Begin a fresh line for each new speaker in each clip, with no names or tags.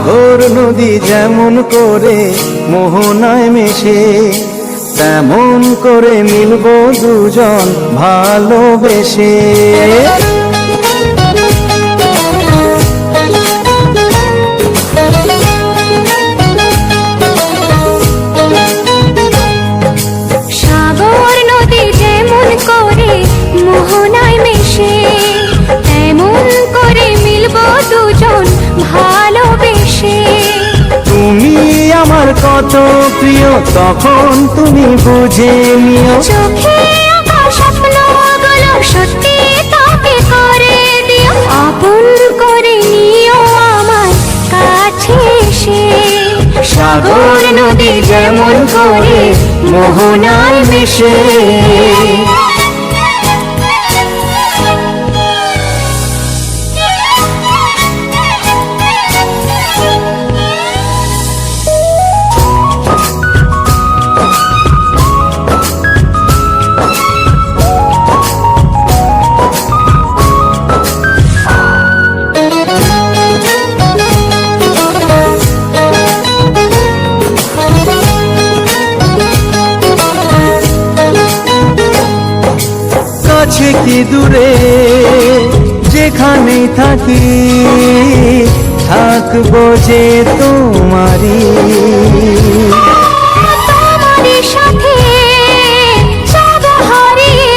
সাগর নদী যেমন করে মোহনায় মেশে, তেমন করে মিলবো দুজন ভালোবেসে।
সাগর নদী যেমন করে মোহনায় মেশে, তেমন করে মিলবো দুজন ভালোবেসে।
তুমি আমার কত প্রিয় তখন তুমি বুঝে নিও।
চোখে আঁকা স্বপ্নগুলো সত্যি তাকে করে দিও, আপন করে নিও আমার কাছে এসে।
সাগর নদী যেমন করে মোহনায় মেশে। কাছে কি দূরে যেখানেই থাকি, থাকবো যে তোমারই।
তোমারই সাথে যাব হারিয়ে,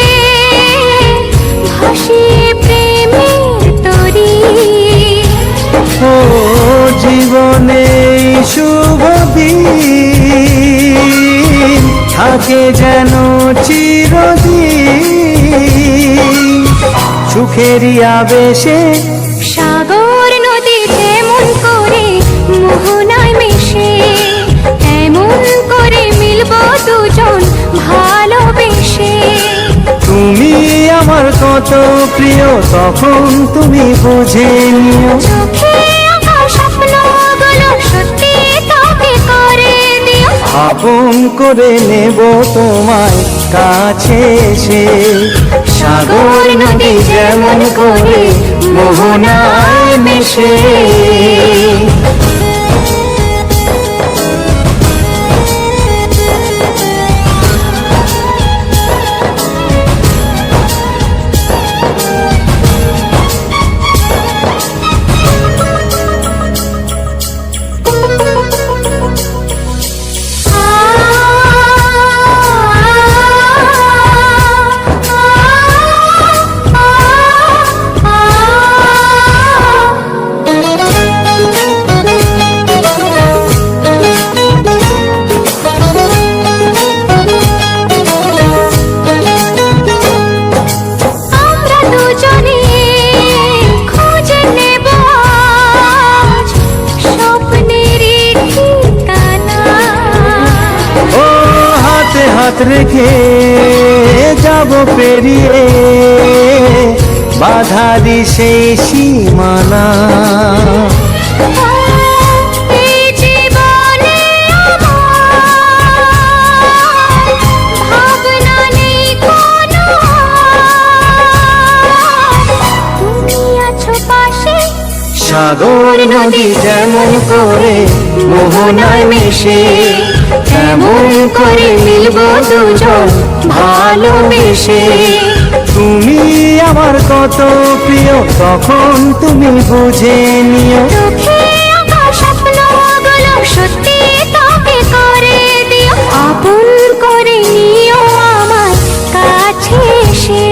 ভাসিয়ে প্রেমের তরী।
ও জীবনে শুভ দিন থাকে যেন চিরদিন, সুখেরই আবেশে।
সাগর নদী যেমন করে মোহনায় মেশে, তেমন করে মিলবো দুজন ভালোবেসে।
তুমি আমার কত প্রিয় তখন তুমি বুঝে নিও।
চোখে আঁকা স্বপ্নগুলো সত্যি তাকে করে দিও,
আপন করে নেব তোমায় কাছে এসে। সাগর নদী যেমন করে মোহনায় মেশে। হাত রেখে যাব পেরিয়ে বাধারি সেই সীমানা। সাগর নদী যেমন করে মোহনায় মেশে, তেমন করে মিলবো দুজন ভালোবেসে। তুমি আমার কত প্রিয় তখন তুমি বুঝে নিও।
চোখে আঁকা স্বপ্নগুলো সত্যি তাকে করে দিও, আপন করে নিও আমার কাছে এসে।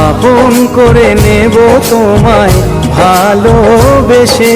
আপন করে নেব তোমায় ভালোবেসে।